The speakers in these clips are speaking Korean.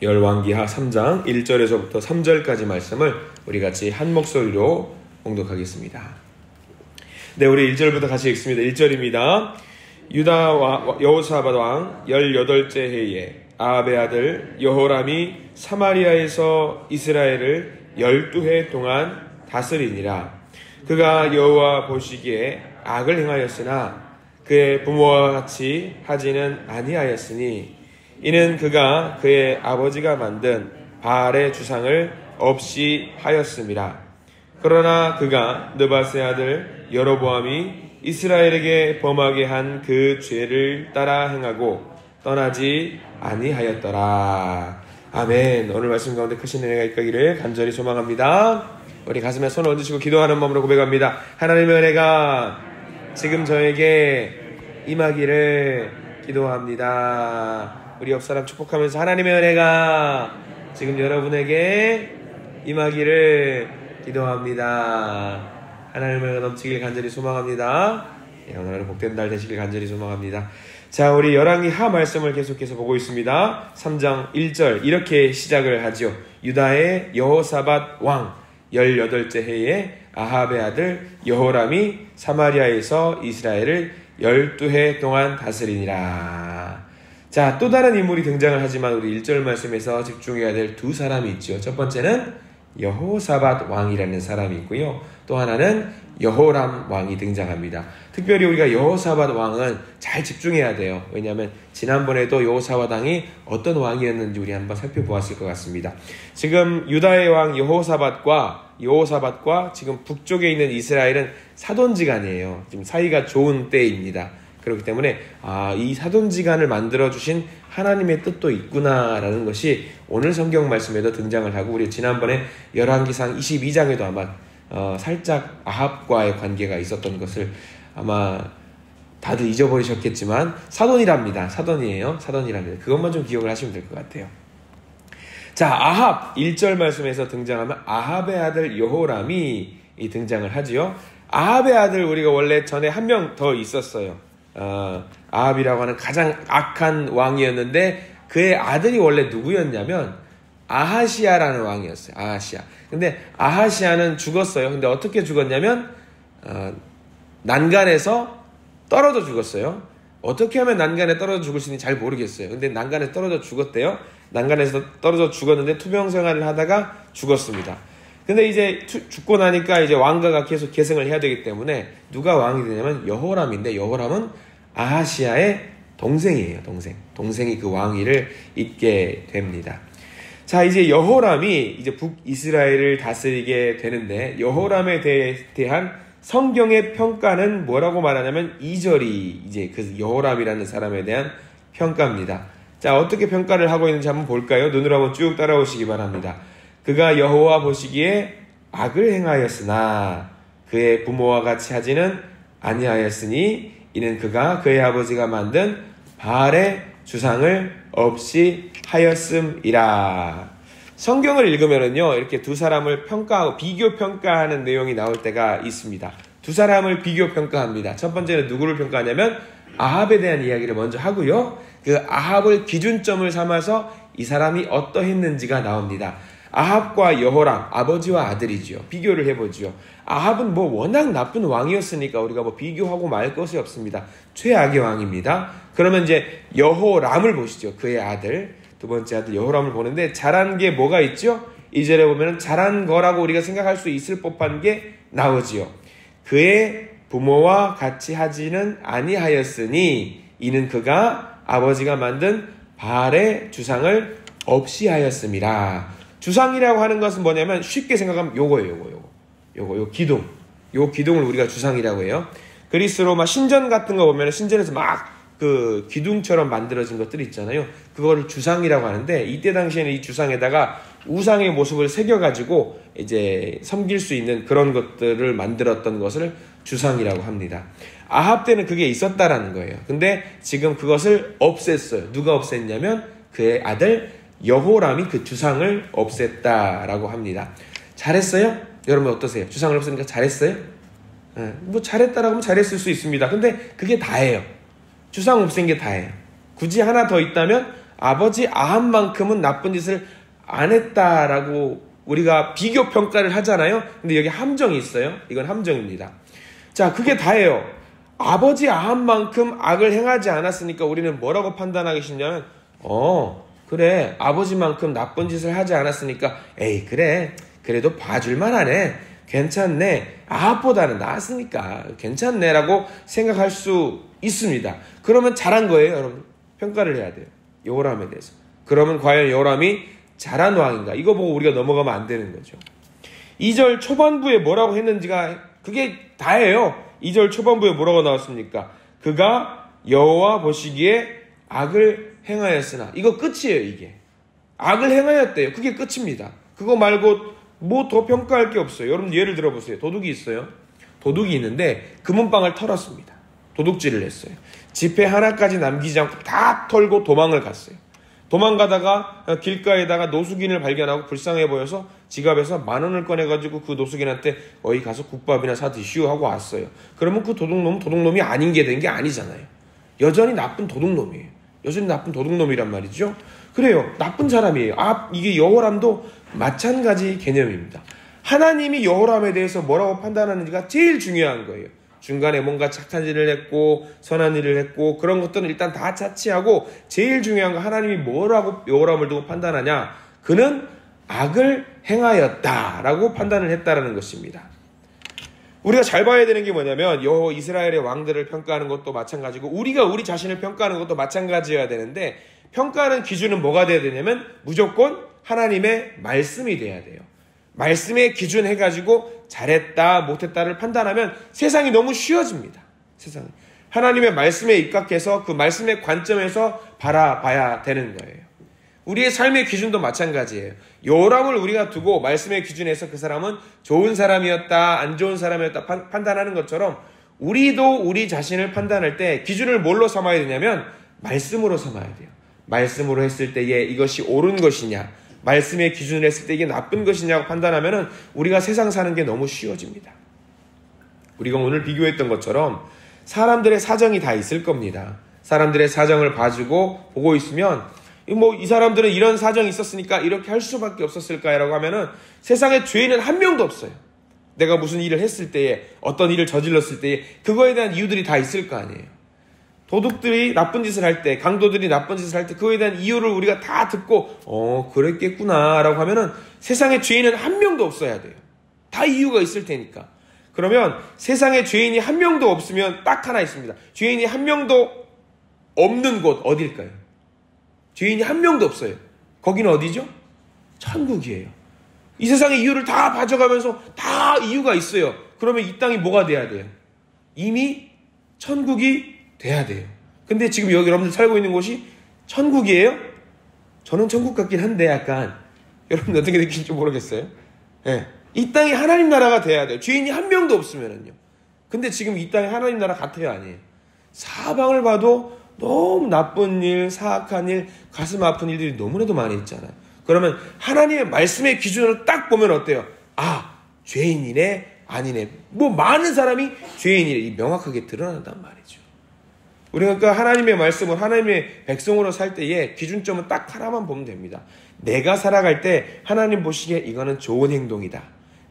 열왕기하 3장 1절에서부터 3절까지 말씀을 우리 같이 한 목소리로 봉독하겠습니다. 네, 우리 1절부터 같이 읽습니다. 1절입니다. 유다 여호사밧 왕 18째 해에 아합의 아들 여호람이 사마리아에서 이스라엘을 12해 동안 다스리니라. 그가 여호와 보시기에 악을 행하였으나 그의 부모와 같이 하지는 아니하였으니 이는 그가 그의 아버지가 만든 바알의 주상을 없이 하였음이라. 그러나 그가 느밧의 아들 여로보암이 이스라엘에게 범하게 한 그 죄를 따라 행하고 떠나지 아니하였더라. 아멘. 오늘 말씀 가운데 크신 은혜가 있기를 간절히 소망합니다. 우리 가슴에 손을 얹으시고 기도하는 마음으로 고백합니다. 하나님의 은혜가 지금 저에게 임하기를 기도합니다. 우리 옆사람 축복하면서 하나님의 은혜가 지금 여러분에게 임하기를 기도합니다. 하나님의 은혜가 넘치길 간절히 소망합니다. 오늘 하루 복된 날 되시길 간절히 소망합니다. 자, 우리 열왕기하 말씀을 계속해서 보고 있습니다. 3장 1절 이렇게 시작을 하죠. 유다의 여호사밧 왕 18째 해에 아합의 아들 여호람이 사마리아에서 이스라엘을 12해 동안 다스리니라. 자, 또 다른 인물이 등장을 하지만 우리 1절 말씀에서 집중해야 될 두 사람이 있죠. 첫 번째는 여호사밧 왕이라는 사람이 있고요. 또 하나는 여호람 왕이 등장합니다. 특별히 우리가 여호사밧 왕은 잘 집중해야 돼요. 왜냐하면 지난번에도 여호사밧 왕이 어떤 왕이었는지 우리 한번 살펴보았을 것 같습니다. 지금 유다의 왕 여호사밧과 지금 북쪽에 있는 이스라엘은 사돈지간이에요. 지금 사이가 좋은 때입니다. 그렇기 때문에 이 사돈지간을 만들어주신 하나님의 뜻도 있구나라는 것이 오늘 성경 말씀에도 등장을 하고, 우리 지난번에 열왕기상 22장에도 아마 살짝 아합과의 관계가 있었던 것을 아마 다들 잊어버리셨겠지만 사돈이랍니다. 사돈이에요. 사돈이랍니다. 그것만 좀 기억을 하시면 될 것 같아요. 자, 아합 1절 말씀에서 등장하면 아합의 아들 여호람이 등장을 하지요. 아합의 아들 우리가 원래 전에 한 명 더 있었어요. 아합이라고 하는 가장 악한 왕이었는데 그의 아들이 원래 누구였냐면 아하시아라는 왕이었어요. 아하시아. 근데 아하시아는 죽었어요. 근데 어떻게 죽었냐면 난간에서 떨어져 죽었어요. 어떻게 하면 난간에 떨어져 죽을 수 있는지 잘 모르겠어요. 근데 난간에 떨어져 죽었대요. 난간에서 떨어져 죽었는데 투병 생활을 하다가 죽었습니다. 근데 이제 죽고 나니까 이제 왕가가 계속 계승을 해야 되기 때문에 누가 왕이 되냐면 여호람인데, 여호람은 아하시아의 동생이에요. 동생이 그 왕위를 잇게 됩니다. 자, 이제 여호람이 이제 북이스라엘을 다스리게 되는데, 여호람에 대한 성경의 평가는 뭐라고 말하냐면 2절이 이제 그 여호람이라는 사람에 대한 평가입니다. 자, 어떻게 평가를 하고 있는지 한번 볼까요? 눈으로 한번 쭉 따라오시기 바랍니다. 그가 여호와 보시기에 악을 행하였으나 그의 부모와 같이 하지는 아니하였으니 이는 그가 그의 아버지가 만든 바알의 주상을 없이 하였음이라. 성경을 읽으면은요, 이렇게 두 사람을 평가하고 비교 평가하는 내용이 나올 때가 있습니다. 두 사람을 비교 평가합니다. 첫 번째는 누구를 평가하냐면 아합에 대한 이야기를 먼저 하고요. 그 아합을 기준점을 삼아서 이 사람이 어떠했는지가 나옵니다. 아합과 여호람, 아버지와 아들이지요. 비교를 해보지요. 아합은 워낙 나쁜 왕이었으니까 우리가 비교하고 말 것이 없습니다. 최악의 왕입니다. 그러면 이제 여호람을 보시죠. 그의 아들, 두 번째 아들 여호람을 보는데 잘한 게 뭐가 있죠? 2절에 보면 잘한 거라고 우리가 생각할 수 있을 법한 게 나오지요. 그의 부모와 같이 하지는 아니하였으니 이는 그가 아버지가 만든 바알의 주상을 없이 하였음이라. 주상이라고 하는 것은 뭐냐면 쉽게 생각하면 요거 기둥. 요 기둥을 우리가 주상이라고 해요. 그리스로 신전 같은 거 보면 신전에서 그 기둥처럼 만들어진 것들 있잖아요. 그거를 주상이라고 하는데, 이때 당시에는 이 주상에다가 우상의 모습을 새겨가지고 이제 섬길 수 있는 그런 것들을 만들었던 것을 주상이라고 합니다. 아합 때는 그게 있었다라는 거예요. 근데 지금 그것을 없앴어요. 누가 없앴냐면 그의 아들 여호람이 그 주상을 없앴다라고 합니다. 잘했어요? 여러분 어떠세요? 주상을 없애니까 잘했어요? 잘했다라고 하면 잘했을 수 있습니다. 근데 그게 다예요. 주상 없앤 게 다예요. 굳이 하나 더 있다면 아버지 아합만큼은 나쁜 짓을 안 했다라고 우리가 비교 평가를 하잖아요. 근데 여기 함정이 있어요. 이건 함정입니다. 자, 그게 다예요. 아버지 아합만큼 악을 행하지 않았으니까 우리는 뭐라고 판단하기 쉽냐면 그래, 아버지만큼 나쁜 짓을 하지 않았으니까 에이 그래, 그래도 봐줄만 하네, 괜찮네, 아합보다는 나았으니까 괜찮네 라고 생각할 수 있습니다. 그러면 잘한 거예요. 여러분, 평가를 해야 돼요, 여호람에 대해서. 그러면 과연 여호람이 잘한 왕인가? 이거 보고 우리가 넘어가면 안 되는 거죠. 2절 초반부에 뭐라고 했는지가 그게 다예요. 2절 초반부에 뭐라고 나왔습니까? 그가 여호와 보시기에 악을 행하였으나. 이거 끝이에요. 이게 악을 행하였대요. 그게 끝입니다. 그거 말고 뭐 더 평가할 게 없어요. 여러분 예를 들어보세요. 도둑이 있어요. 도둑이 있는데 금은방을 털었습니다. 도둑질을 했어요. 지폐 하나까지 남기지 않고 다 털고 도망을 갔어요. 도망가다가 길가에다가 노숙인을 발견하고 불쌍해 보여서 지갑에서 10,000원을 꺼내가지고 그 노숙인한테 어이 가서 국밥이나 사 드시오 하고 왔어요. 그러면 그 도둑놈은 도둑놈이 아닌 게 된 게 아니잖아요. 여전히 나쁜 도둑놈이에요. 여전히 나쁜 도둑놈이란 말이죠. 그래요. 나쁜 사람이에요. 이게 여호람도 마찬가지 개념입니다. 하나님이 여호람에 대해서 뭐라고 판단하는지가 제일 중요한 거예요. 중간에 뭔가 착한 일을 했고 선한 일을 했고 그런 것들은 일단 다 차치하고 제일 중요한 건 하나님이 뭐라고 여호람을 두고 판단하냐. 그는 악을 행하였다라고 판단을 했다라는 것입니다. 우리가 잘 봐야 되는 게 뭐냐면 이스라엘의 왕들을 평가하는 것도 마찬가지고 우리가 우리 자신을 평가하는 것도 마찬가지여야 되는데, 평가하는 기준은 뭐가 돼야 되냐면 무조건 하나님의 말씀이 돼야 돼요. 말씀의 기준 해가지고 잘했다 못했다를 판단하면 세상이 너무 쉬워집니다. 세상이 하나님의 말씀에 입각해서 그 말씀의 관점에서 바라봐야 되는 거예요. 우리의 삶의 기준도 마찬가지예요. 여호람을 우리가 두고 말씀의 기준에서 그 사람은 좋은 사람이었다 안 좋은 사람이었다 판단하는 것처럼 우리도 우리 자신을 판단할 때 기준을 뭘로 삼아야 되냐면 말씀으로 삼아야 돼요. 말씀으로 했을 때에 이것이 옳은 것이냐, 말씀의 기준을 했을 때 이게 나쁜 것이냐고 판단하면 우리가 세상 사는 게 너무 쉬워집니다. 우리가 오늘 비교했던 것처럼 사람들의 사정이 다 있을 겁니다. 사람들의 사정을 봐주고 보고 있으면 이 사람들은 이런 사정이 있었으니까 이렇게 할 수밖에 없었을까라고 하면은 세상에 죄인은 한 명도 없어요. 내가 무슨 일을 했을 때에, 어떤 일을 저질렀을 때에 그거에 대한 이유들이 다 있을 거 아니에요. 도둑들이 나쁜 짓을 할 때, 강도들이 나쁜 짓을 할 때 그거에 대한 이유를 우리가 다 듣고 그랬겠구나 라고 하면은 세상에 죄인은 한 명도 없어야 돼요. 다 이유가 있을 테니까. 그러면 세상에 죄인이 한 명도 없으면 딱 하나 있습니다. 죄인이 한 명도 없는 곳 어딜까요? 죄인이 한 명도 없어요. 거기는 어디죠? 천국이에요. 이 세상의 이유를 다 봐줘가면서 다 이유가 있어요. 그러면 이 땅이 뭐가 돼야 돼요? 이미 천국이 돼야 돼요. 근데 지금 여기 여러분들 살고 있는 곳이 천국이에요? 저는 천국 같긴 한데 약간 여러분들 어떻게 느끼실지 모르겠어요. 네. 이 땅이 하나님 나라가 돼야 돼요. 죄인이 한 명도 없으면은요. 근데 지금 이 땅이 하나님 나라 같아요, 아니에요? 사방을 봐도 너무 나쁜 일, 사악한 일, 가슴 아픈 일들이 너무나도 많이 있잖아요. 그러면 하나님의 말씀의 기준으로 딱 보면 어때요? 죄인이네, 아니네. 많은 사람이 죄인이래. 명확하게 드러난단 말이죠. 우리가 그러니까 하나님의 말씀을 하나님의 백성으로 살 때에 기준점은 딱 하나만 보면 됩니다. 내가 살아갈 때 하나님 보시기에 이거는 좋은 행동이다.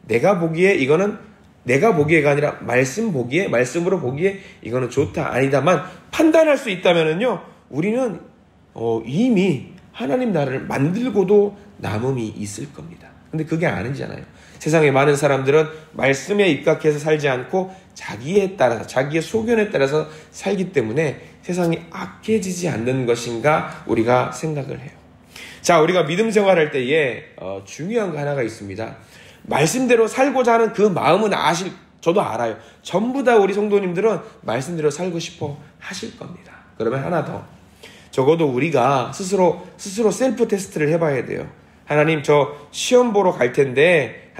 내가 보기에 이거는 내가 보기에가 아니라 말씀 보기에, 말씀으로 보기에 이거는 좋다, 아니다만 판단할 수 있다면은요, 우리는 이미 하나님 나라를 만들고도 남음이 있을 겁니다. 근데 그게 아니잖아요. 세상의 많은 사람들은 말씀에 입각해서 살지 않고 자기에 따라서, 자기의 소견에 따라서 살기 때문에 세상이 악해지지 않는 것인가 우리가 생각을 해요. 자, 우리가 믿음 생활할 때에 중요한 거 하나가 있습니다. 말씀대로 살고자 하는 그 마음은 저도 알아요. 전부 다 우리 성도님들은 말씀대로 살고 싶어 하실 겁니다. 그러면 하나 더. 적어도 우리가 스스로 셀프 테스트를 해봐야 돼요. 하나님, 저 시험 보러 갈 텐데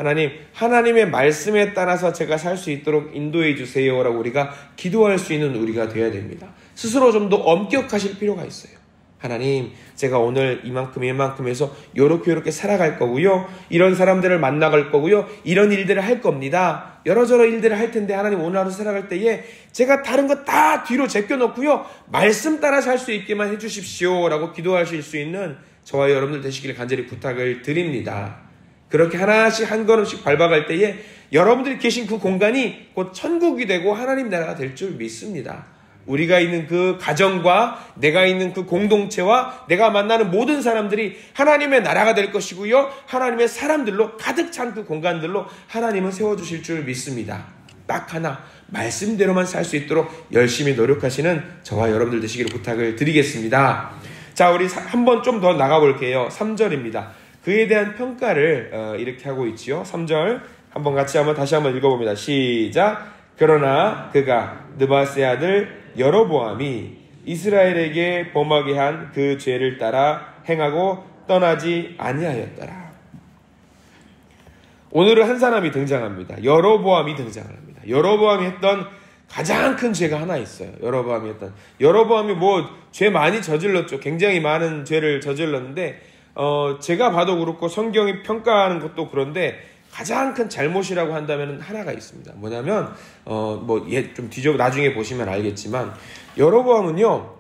하나님의 말씀에 따라서 제가 살 수 있도록 인도해 주세요라고 우리가 기도할 수 있는 우리가 되어야 됩니다. 스스로 좀 더 엄격하실 필요가 있어요. 하나님, 제가 오늘 이만큼 해서 요렇게 살아갈 거고요. 이런 사람들을 만나갈 거고요. 이런 일들을 할 겁니다. 여러저러 일들을 할 텐데 하나님 오늘 하루 살아갈 때에 제가 다른 거 다 뒤로 제껴놓고요. 말씀 따라 살 수 있게만 해주십시오. 라고 기도하실 수 있는 저와 여러분들 되시길 간절히 부탁을 드립니다. 그렇게 하나씩 한 걸음씩 밟아갈 때에 여러분들이 계신 그 공간이 곧 천국이 되고 하나님 나라가 될 줄 믿습니다. 우리가 있는 그 가정과 내가 있는 그 공동체와 내가 만나는 모든 사람들이 하나님의 나라가 될 것이고요. 하나님의 사람들로 가득 찬 그 공간들로 하나님은 세워주실 줄 믿습니다. 딱 하나, 말씀대로만 살 수 있도록 열심히 노력하시는 저와 여러분들 되시기를 부탁을 드리겠습니다. 자, 우리 한번 좀 더 나가볼게요. 3절입니다. 그에 대한 평가를 이렇게 하고 있지요. 3절 한번 다시 한번 읽어봅니다. 시작. 그러나 그가 느바스의 아들 여로보암이 이스라엘에게 범하게 한 그 죄를 따라 행하고 떠나지 아니하였더라. 오늘은 한 사람이 등장합니다. 여로보암이 등장합니다. 여로보암이 했던 가장 큰 죄가 하나 있어요. 여로보암이 죄 많이 저질렀죠. 굉장히 많은 죄를 저질렀는데 제가 봐도 그렇고 성경이 평가하는 것도 그런데 가장 큰 잘못이라고 한다면 하나가 있습니다. 뭐냐면 좀 나중에 보시면 알겠지만 여로보암은요,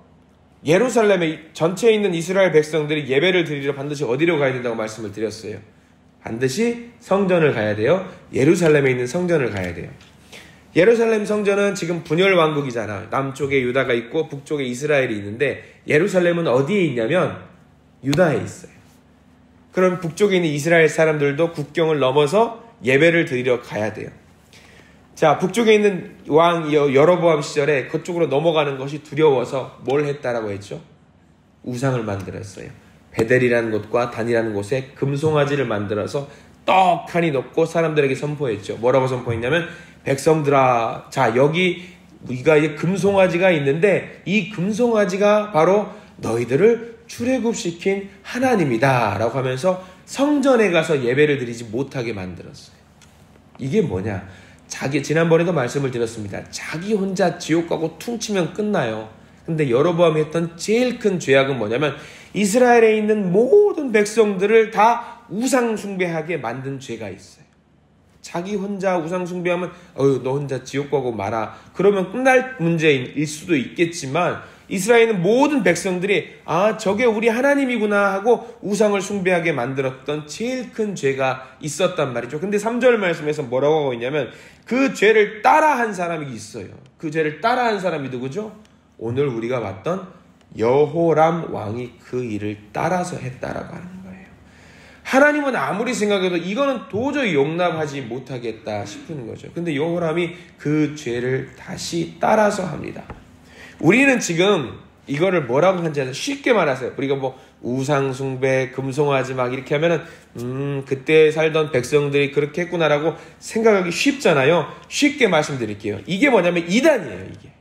예루살렘에 전체에 있는 이스라엘 백성들이 예배를 드리러 반드시 어디로 가야 된다고 말씀을 드렸어요. 반드시 성전을 가야 돼요. 예루살렘에 있는 성전을 가야 돼요. 예루살렘 성전은 지금 분열 왕국이잖아. 남쪽에 유다가 있고 북쪽에 이스라엘이 있는데 예루살렘은 어디에 있냐면 유다에 있어요. 그럼 북쪽에 있는 이스라엘 사람들도 국경을 넘어서 예배를 드리러 가야 돼요. 자, 북쪽에 있는 왕 여로보암 시절에 그쪽으로 넘어가는 것이 두려워서 뭘 했다라고 했죠? 우상을 만들었어요. 베델이라는 곳과 단이라는 곳에 금송아지를 만들어서 떡하니 넣고 사람들에게 선포했죠. 뭐라고 선포했냐면, 백성들아, 자, 여기 우리가 이제 금송아지가 있는데 이 금송아지가 바로 너희들을 출애굽시킨 하나님이다 라고 하면서 성전에 가서 예배를 드리지 못하게 만들었어요. 이게 뭐냐? 지난번에도 말씀을 드렸습니다. 자기 혼자 지옥 가고 퉁치면 끝나요. 근데 여로보암이 했던 제일 큰 죄악은 뭐냐면 이스라엘에 있는 모든 백성들을 다 우상 숭배하게 만든 죄가 있어요. 자기 혼자 우상 숭배하면 너 혼자 지옥 가고 마라. 그러면 끝날 문제일 수도 있겠지만 이스라엘의 모든 백성들이 저게 우리 하나님이구나 하고 우상을 숭배하게 만들었던 제일 큰 죄가 있었단 말이죠. 근데 3절 말씀에서 뭐라고 하고 있냐면 그 죄를 따라한 사람이 있어요. 그 죄를 따라한 사람이 누구죠? 오늘 우리가 봤던 여호람 왕이 그 일을 따라서 했다라고 하는 거예요. 하나님은 아무리 생각해도 이거는 도저히 용납하지 못하겠다 싶은 거죠. 근데 여호람이 그 죄를 다시 따라서 합니다. 우리는 지금 이거를 뭐라고 하는지 쉽게 말하세요. 우리가 우상숭배, 금송아지 막 이렇게 하면은 그때 살던 백성들이 그렇게 했구나라고 생각하기 쉽잖아요. 쉽게 말씀드릴게요. 이게 뭐냐면 이단이에요. 이게.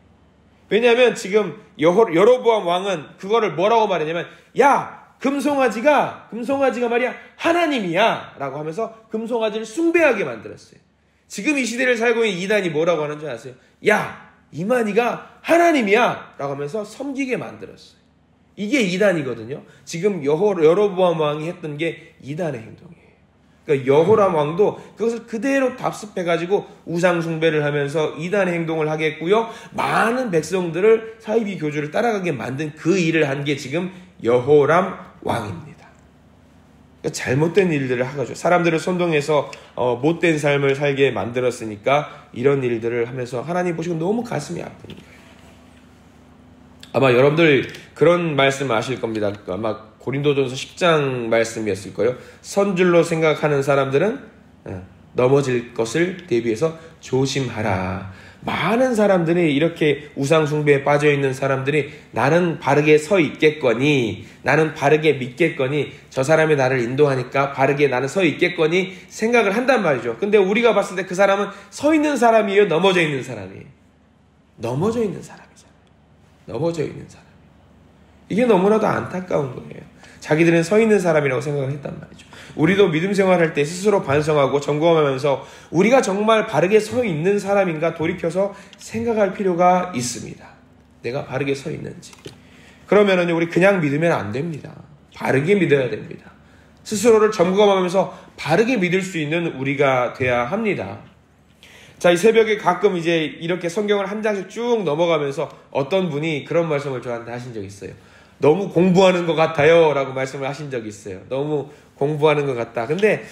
왜냐하면 지금 여로보암 왕은 그거를 뭐라고 말했냐면, 야, 금송아지가 말이야 하나님이야 라고 하면서 금송아지를 숭배하게 만들었어요. 지금 이 시대를 살고 있는 이단이 뭐라고 하는 줄 아세요? 야, 이만희가 하나님이야 라고 하면서 섬기게 만들었어요. 이게 이단이거든요. 지금 여로보암 왕이 했던 게 이단의 행동이에요. 그러니까 여호람 왕도 그것을 그대로 답습해가지고 우상 숭배를 하면서 이단의 행동을 하게 했고요. 많은 백성들을 사이비 교주를 따라가게 만든 그 일을 한 게 지금 여호람 왕입니다. 그러니까 잘못된 일들을 하죠. 사람들을 선동해서 못된 삶을 살게 만들었으니까 이런 일들을 하면서 하나님 보시고 너무 가슴이 아픈 거예요. 아마 여러분들 그런 말씀 아실 겁니다. 아마 고린도전서 10장 말씀이었을 거예요. 선줄로 생각하는 사람들은 넘어질 것을 대비해서 조심하라. 많은 사람들이 이렇게 우상숭배에 빠져있는 사람들이 나는 바르게 서 있겠거니, 나는 바르게 믿겠거니, 저 사람이 나를 인도하니까 바르게 나는 서 있겠거니 생각을 한단 말이죠. 근데 우리가 봤을 때 그 사람은 서 있는 사람이에요? 넘어져 있는 사람이에요? 넘어져 있는 사람이잖아요. 넘어져 있는 사람. 이게 너무나도 안타까운 거예요. 자기들은 서 있는 사람이라고 생각을 했단 말이죠. 우리도 믿음 생활할 때 스스로 반성하고 점검하면서 우리가 정말 바르게 서 있는 사람인가 돌이켜서 생각할 필요가 있습니다. 내가 바르게 서 있는지. 그러면은 우리 그냥 믿으면 안 됩니다. 바르게 믿어야 됩니다. 스스로를 점검하면서 바르게 믿을 수 있는 우리가 돼야 합니다. 자, 이 새벽에 가끔 이제 이렇게 성경을 한 장씩 쭉 넘어가면서 어떤 분이 그런 말씀을 저한테 하신 적이 있어요. 너무 공부하는 것 같아요 라고 말씀을 하신 적이 있어요. 너무 공부하는 것 같다. 근데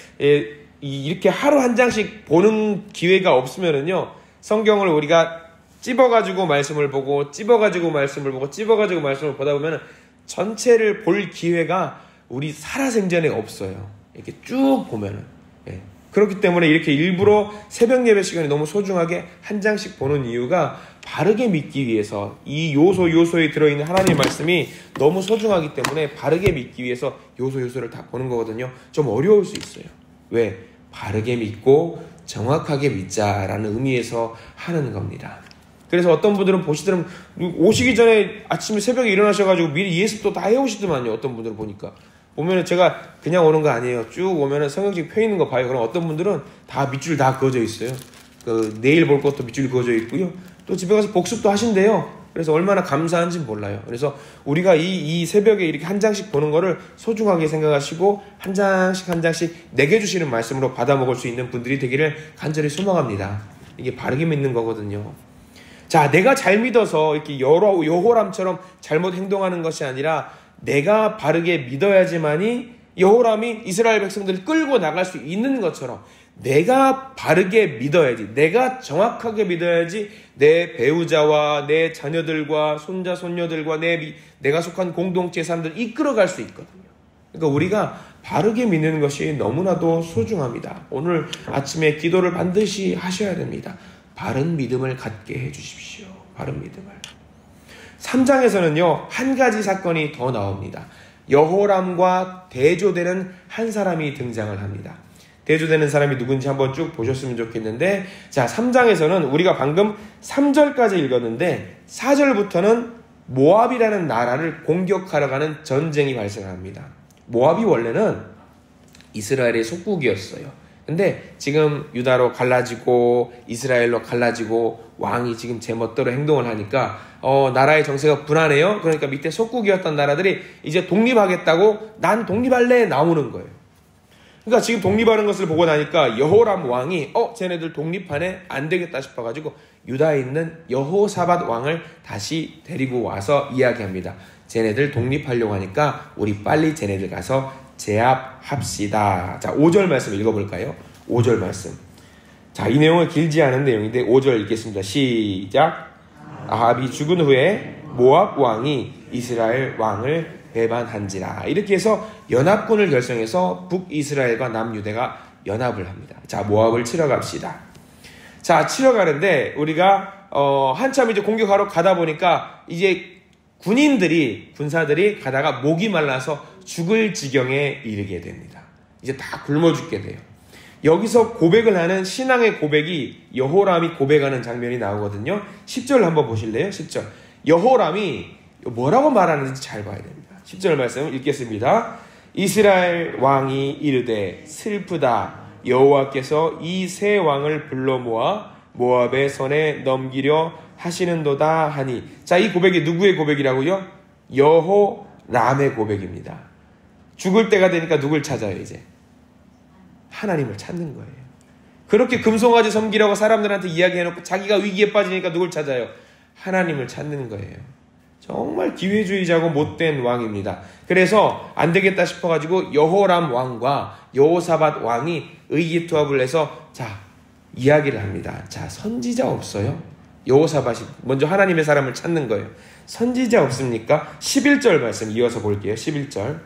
이렇게 하루 한 장씩 보는 기회가 없으면은요, 성경을 우리가 찝어가지고 말씀을 보고 찝어가지고 말씀을 보고 찝어가지고 말씀을 보다 보면은 전체를 볼 기회가 우리 살아생전에 없어요. 이렇게 쭉 보면은. 그렇기 때문에 이렇게 일부러 새벽 예배 시간이 너무 소중하게 한 장씩 보는 이유가 바르게 믿기 위해서, 이 요소에 들어있는 하나님의 말씀이 너무 소중하기 때문에 바르게 믿기 위해서 요소를 다 보는 거거든요. 좀 어려울 수 있어요. 왜? 바르게 믿고 정확하게 믿자라는 의미에서 하는 겁니다. 그래서 어떤 분들은 보시더라면 오시기 전에 아침에 새벽에 일어나셔가지고 미리 예습도 다 해오시더만요. 어떤 분들은 보면은 제가 그냥 오는 거 아니에요. 쭉 오면은 성경책 펴 있는 거 봐요. 그럼 어떤 분들은 다 밑줄 다 그어져 있어요. 내일 볼 것도 밑줄 그어져 있고요. 또 집에 가서 복습도 하신대요. 그래서 얼마나 감사한지 몰라요. 그래서 우리가 이 새벽에 이렇게 한 장씩 보는 거를 소중하게 생각하시고 한 장씩 내게 주시는 말씀으로 받아 먹을 수 있는 분들이 되기를 간절히 소망합니다. 이게 바르게 믿는 거거든요. 자, 내가 잘 믿어서 이렇게 여호람처럼 잘못 행동하는 것이 아니라 내가 바르게 믿어야지만이 여호람이 이스라엘 백성들을 끌고 나갈 수 있는 것처럼 내가 바르게 믿어야지, 내가 정확하게 믿어야지 내 배우자와 내 자녀들과 손자 손녀들과 내가 속한 공동체 사람들을 이끌어갈 수 있거든요. 그러니까 우리가 바르게 믿는 것이 너무나도 소중합니다. 오늘 아침에 기도를 반드시 하셔야 됩니다. 바른 믿음을 갖게 해주십시오. 바른 믿음을. 3장에서는요, 한 가지 사건이 더 나옵니다. 여호람과 대조되는 한 사람이 등장을 합니다. 대조되는 사람이 누군지 한번 쭉 보셨으면 좋겠는데, 자, 3장에서는 우리가 방금 3절까지 읽었는데 4절부터는 모압이라는 나라를 공격하러 가는 전쟁이 발생합니다. 모압이 원래는 이스라엘의 속국이었어요. 근데 지금 유다로 갈라지고 이스라엘로 갈라지고 왕이 지금 제멋대로 행동을 하니까 나라의 정세가 불안해요. 그러니까 밑에 속국이었던 나라들이 이제 독립하겠다고 난 독립할래 나오는 거예요. 그러니까 지금 독립하는 것을 보고 나니까 여호람 왕이 쟤네들 독립하네 안 되겠다 싶어가지고 유다에 있는 여호사밧 왕을 다시 데리고 와서 이야기합니다. 쟤네들 독립하려고 하니까 우리 빨리 쟤네들 가서 제압합시다. 자, 5절 말씀 읽어볼까요? 5절 말씀. 자, 이 내용은 길지 않은 내용인데 5절 읽겠습니다. 시작. 아합이 죽은 후에 모압 왕이 이스라엘 왕을 배반한지라. 이렇게 해서 연합군을 결성해서 북이스라엘과 남유대가 연합을 합니다. 자, 모압을 치러 갑시다. 자, 치러 가는데 우리가 한참 이제 공격하러 가다 보니까 이제 군사들이 가다가 목이 말라서 죽을 지경에 이르게 됩니다. 이제 다 굶어 죽게 돼요. 여기서 고백을 하는 신앙의 고백이 여호람이 고백하는 장면이 나오거든요. 10절 한번 보실래요? 10절. 여호람이 뭐라고 말하는지 잘 봐야 됩니다. 10절 말씀 읽겠습니다. 이스라엘 왕이 이르되 슬프다. 여호와께서 이 세 왕을 불러 모아 모압의 손에 넘기려 하시는도다 하니. 자, 이 고백이 누구의 고백이라고요? 여호람의 고백입니다. 죽을 때가 되니까 누굴 찾아요? 이제 하나님을 찾는 거예요. 그렇게 금송아지 섬기라고 사람들한테 이야기해놓고 자기가 위기에 빠지니까 누굴 찾아요? 하나님을 찾는 거예요. 정말 기회주의자고 못된 왕입니다. 그래서 안 되겠다 싶어가지고 여호람 왕과 여호사밧 왕이 의기투합을 해서 자, 이야기를 합니다. 자, 선지자 없어요? 여호사밧이 먼저 하나님의 사람을 찾는 거예요. 선지자 없습니까? 11절 말씀 이어서 볼게요. 11절.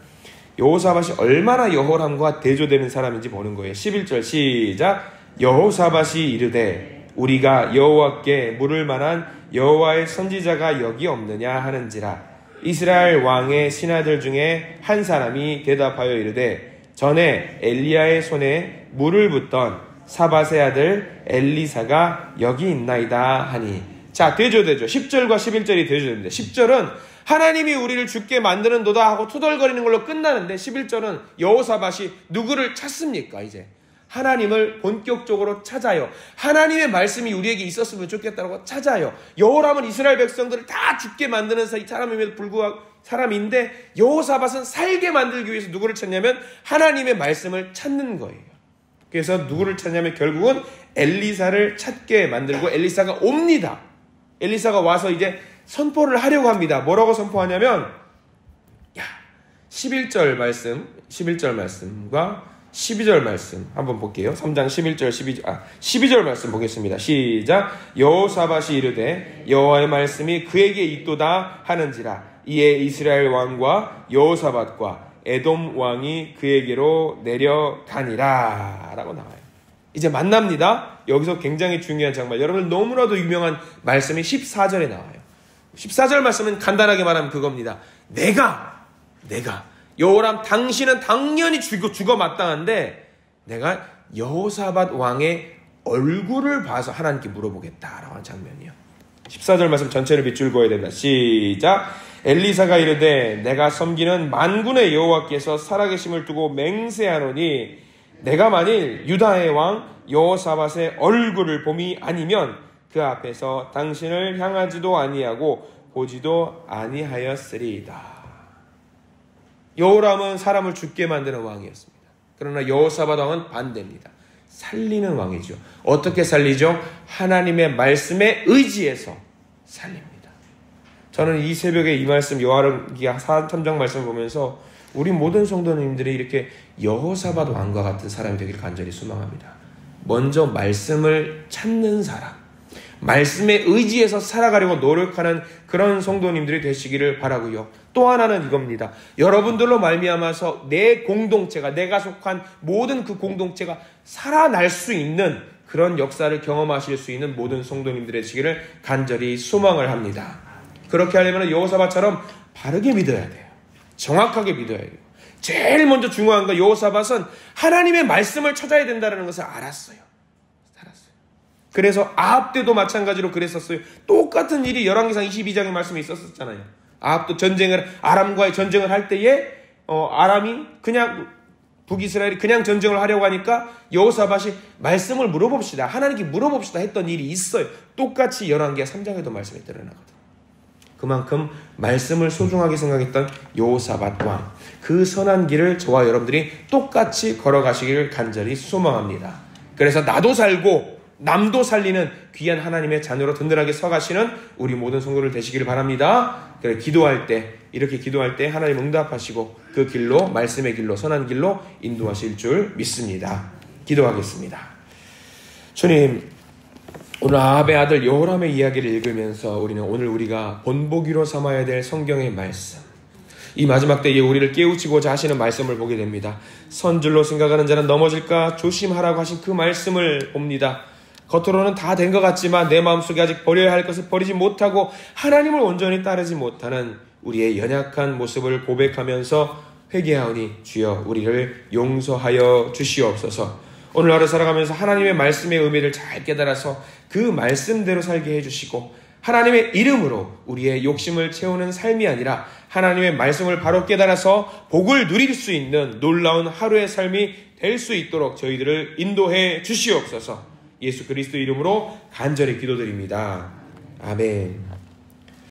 여호사밧이 얼마나 여호람과 대조되는 사람인지 보는 거예요. 11절 시작. 여호사밧이 이르되 우리가 여호와께 물을 만한 여호와의 선지자가 여기 없느냐 하는지라. 이스라엘 왕의 신하들 중에 한 사람이 대답하여 이르되 전에 엘리야의 손에 물을 붓던 사밧의 아들 엘리사가 여기 있나이다 하니. 자, 대조되죠. 10절과 11절이 대조됩니다. 10절은 하나님이 우리를 죽게 만드는도다 하고 투덜거리는 걸로 끝나는데 11절은 여호사밧이 누구를 찾습니까? 이제 하나님을 본격적으로 찾아요. 하나님의 말씀이 우리에게 있었으면 좋겠다고 찾아요. 여호람은 이스라엘 백성들을 다 죽게 만드는 사람임에도 불구하고 사람인데, 여호사밧은 살게 만들기 위해서 누구를 찾냐면 하나님의 말씀을 찾는 거예요. 그래서 누구를 찾냐면 결국은 엘리사를 찾게 만들고 엘리사가 옵니다. 엘리사가 와서 이제 선포를 하려고 합니다. 뭐라고 선포하냐면 11절 말씀과 12절 말씀 한번 볼게요. 3장 11절 12절 말씀 보겠습니다. 시작. 여호사밧이 이르되 여호와의 말씀이 그에게 있도다 하는지라. 이에 이스라엘 왕과 여호사밧과 에돔 왕이 그에게로 내려가니라 라고 나와요. 이제 만납니다. 여기서 굉장히 중요한 장면, 여러분 너무나도 유명한 말씀이 14절에 나와요. 14절 말씀은 간단하게 말하면 그겁니다. 내가 여호람 당신은 당연히 죽어 마땅한데 내가 여호사밧 왕의 얼굴을 봐서 하나님께 물어보겠다라고 하는 장면이요. 14절 말씀 전체를 밑줄 그어야 됩니다. 시작. 엘리사가 이르되 내가 섬기는 만군의 여호와께서 살아계심을 두고 맹세하노니 내가 만일 유다의 왕 여호사밧의 얼굴을 봄이 아니면 그 앞에서 당신을 향하지도 아니하고 보지도 아니하였으리이다. 여호람은 사람을 죽게 만드는 왕이었습니다. 그러나 여호사밧 왕은 반대입니다. 살리는 왕이죠. 어떻게 살리죠? 하나님의 말씀에 의지해서 살립니다. 저는 이 새벽에 이 말씀 요한계시록 3장 말씀을 보면서 우리 모든 성도님들이 이렇게 여호사밧 왕과 같은 사람이 되기를 간절히 소망합니다. 먼저 말씀을 찾는 사람, 말씀에 의지해서 살아가려고 노력하는 그런 성도님들이 되시기를 바라고요. 또 하나는 이겁니다. 여러분들로 말미암아서 내 공동체가, 내가 속한 모든 그 공동체가 살아날 수 있는 그런 역사를 경험하실 수 있는 모든 성도님들의 되시기를 간절히 소망을 합니다. 그렇게 하려면 여호사밧처럼 바르게 믿어야 돼요. 정확하게 믿어야 돼요. 제일 먼저 중요한 건 여호사밧은 하나님의 말씀을 찾아야 된다는 것을 알았어요. 그래서 아합 때도 마찬가지로 그랬었어요. 똑같은 일이 열왕기상 22장의 말씀에 있었잖아요. 아합도 아람과의 전쟁을 할 때에 아람이 그냥 북이스라엘이 그냥 전쟁을 하려고 하니까 여호사밧이 말씀을 물어봅시다, 하나님께 물어봅시다 했던 일이 있어요. 똑같이 열왕기하 3장에도 말씀이 드러나거든요. 그만큼 말씀을 소중하게 생각했던 여호사밧 왕, 그 선한 길을 저와 여러분들이 똑같이 걸어가시기를 간절히 소망합니다. 그래서 나도 살고 남도 살리는 귀한 하나님의 자녀로 든든하게 서가시는 우리 모든 성도들 되시기를 바랍니다. 그래, 이렇게 기도할 때 하나님 응답하시고 그 길로, 말씀의 길로, 선한 길로 인도하실 줄 믿습니다. 기도하겠습니다. 주님, 오늘 아합의 아들 여호람의 이야기를 읽으면서 우리는 오늘 우리가 본보기로 삼아야 될 성경의 말씀, 이 마지막 때에 우리를 깨우치고자 하시는 말씀을 보게 됩니다. 선줄로 생각하는 자는 넘어질까 조심하라고 하신 그 말씀을 봅니다. 겉으로는 다 된 것 같지만 내 마음속에 아직 버려야 할 것을 버리지 못하고 하나님을 온전히 따르지 못하는 우리의 연약한 모습을 고백하면서 회개하오니 주여 우리를 용서하여 주시옵소서. 오늘 하루 살아가면서 하나님의 말씀의 의미를 잘 깨달아서 그 말씀대로 살게 해주시고, 하나님의 이름으로 우리의 욕심을 채우는 삶이 아니라 하나님의 말씀을 바로 깨달아서 복을 누릴 수 있는 놀라운 하루의 삶이 될 수 있도록 저희들을 인도해 주시옵소서. 예수 그리스도 이름으로 간절히 기도드립니다. 아멘.